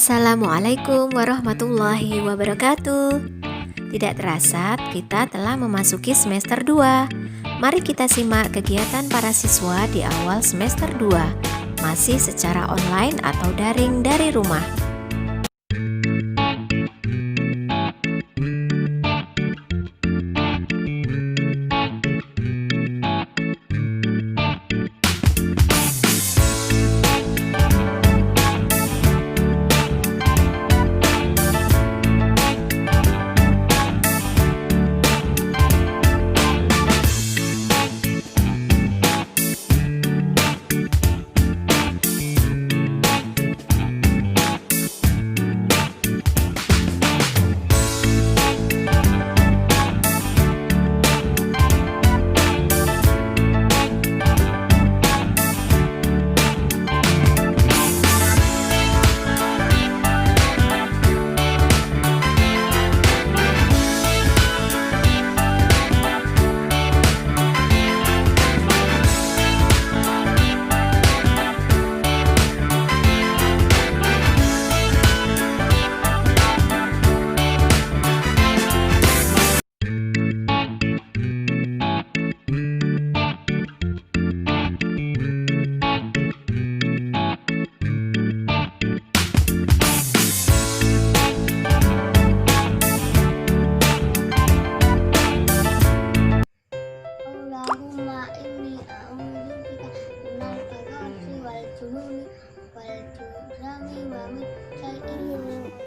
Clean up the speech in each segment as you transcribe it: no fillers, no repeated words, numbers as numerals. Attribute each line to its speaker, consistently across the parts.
Speaker 1: Assalamualaikum warahmatullahi wabarakatuh. Tidak terasa kita telah memasuki semester 2. Mari kita simak kegiatan para siswa di awal semester 2, masih secara online atau daring dari rumah.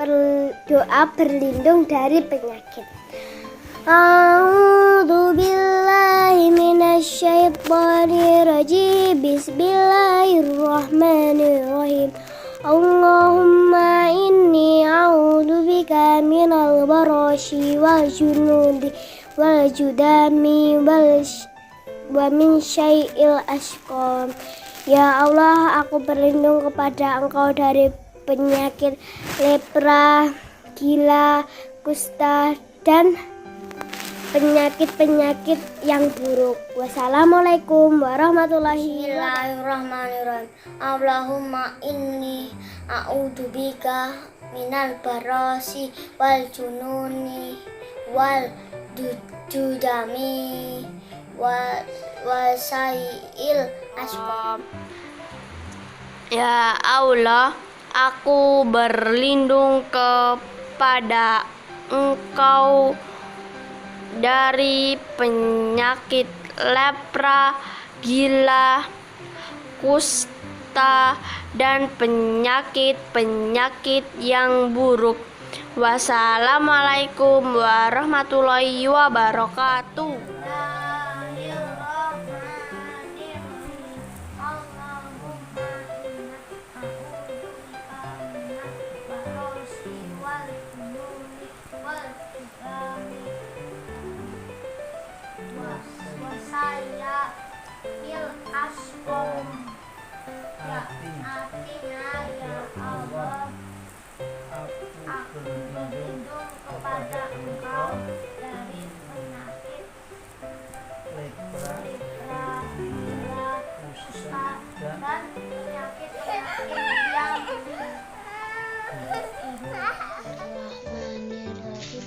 Speaker 2: Berdoa berlindung dari penyakit. A'udzubillahi minasyaitonirrajim. Bismillahirrahmanirrahim. Allahumma inni a'udzubika minal barasi wal junudi wal judami wa min syai'il asqam. Ya Allah, aku berlindung kepada Engkau dari penyakit lepra, gila, kusta, dan penyakit-penyakit yang buruk. Wassalamualaikum warahmatullahi wabarakatuh.
Speaker 3: Allahumma inni a'udzubika minal barasi wal jununi wal judami wa syai'il asqam.
Speaker 4: Ya Allah, aku berlindung kepada Engkau dari penyakit lepra, gila, kusta, dan penyakit-penyakit yang buruk. Wassalamualaikum warahmatullahi wabarakatuh.
Speaker 3: Artinya ya Allah, aku berlindung kepada Engkau dari penyakit lepra, gila, kusta, dan penyakit-penyakit yang Bismillahirrahmanirrahim.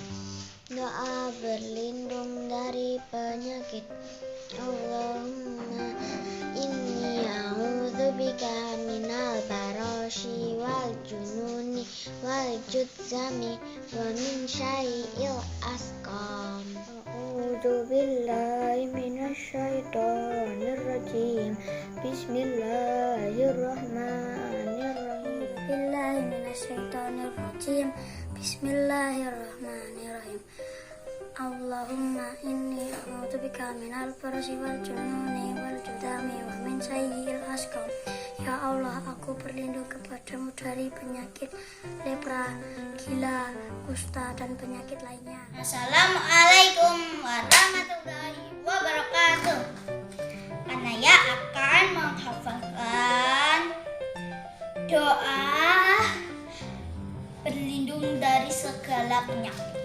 Speaker 3: Doa berlindung dari penyakit. Allahumma inni a'udzubika minal barasi wal jununi wal judzami wa min syai'il asqam.
Speaker 2: A'udzu billahi minasyaitonir rajim. Bismillahirrahmanirrahim.
Speaker 3: Billahi minasyaitonir rajim. Bismillahirrahmanirrahim. Allahumma inni a'udzubika minal barasi wal jununi wal judami wa min syai'il asqam. Ya Allah, aku berlindung kepadamu dari penyakit lepra, gila, kusta, dan penyakit lainnya. Assalamualaikum warahmatullahi wabarakatuh. Anaya akan menghafalkan doa berlindung dari segala penyakit.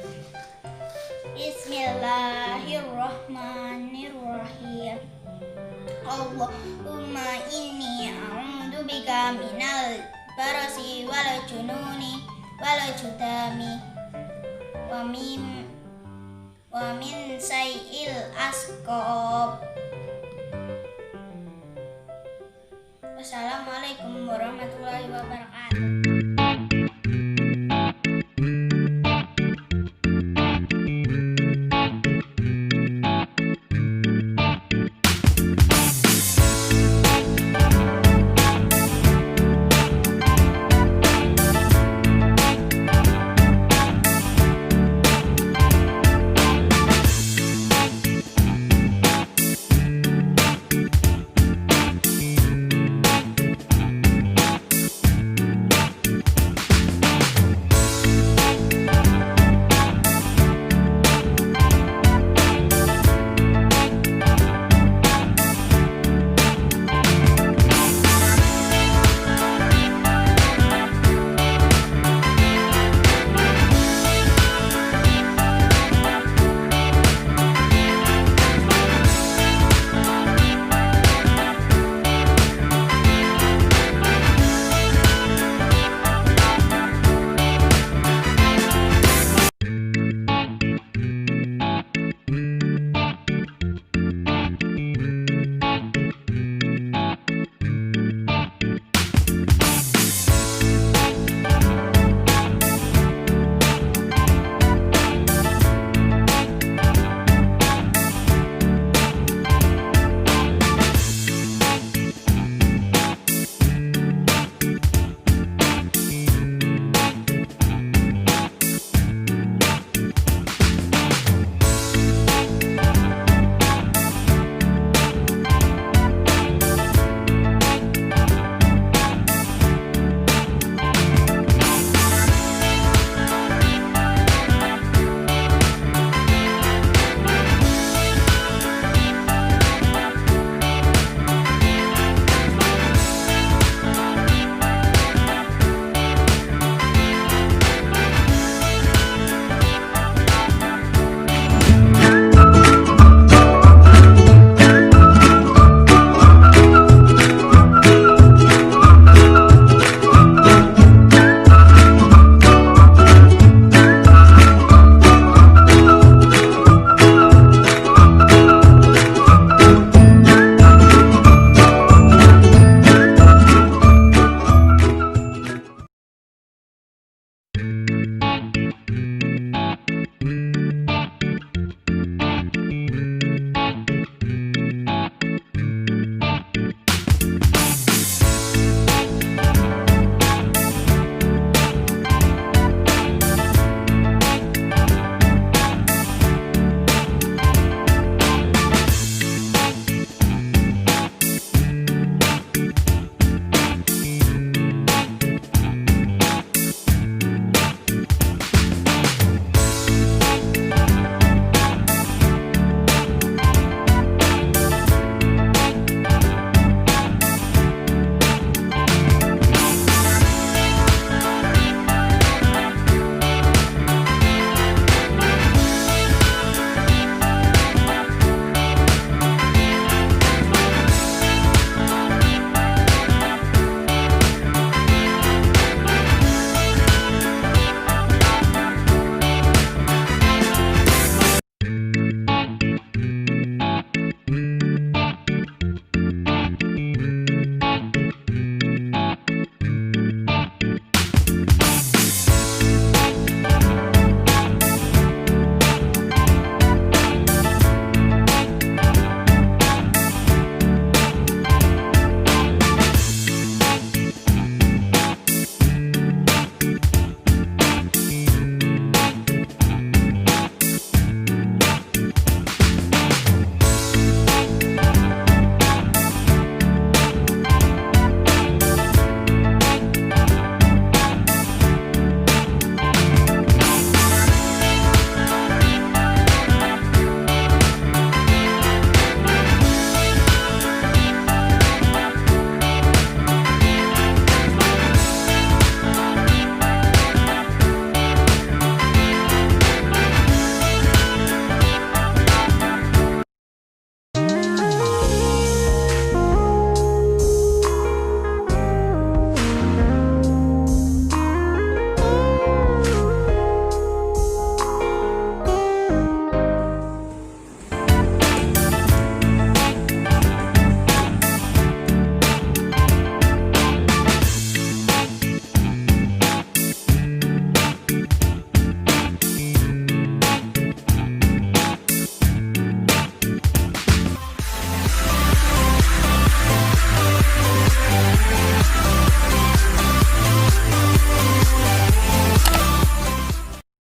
Speaker 3: barasi wal jununi wal judami wa min sayil asqab. Wassalamualaikum warahmatullahi wabarakatuh.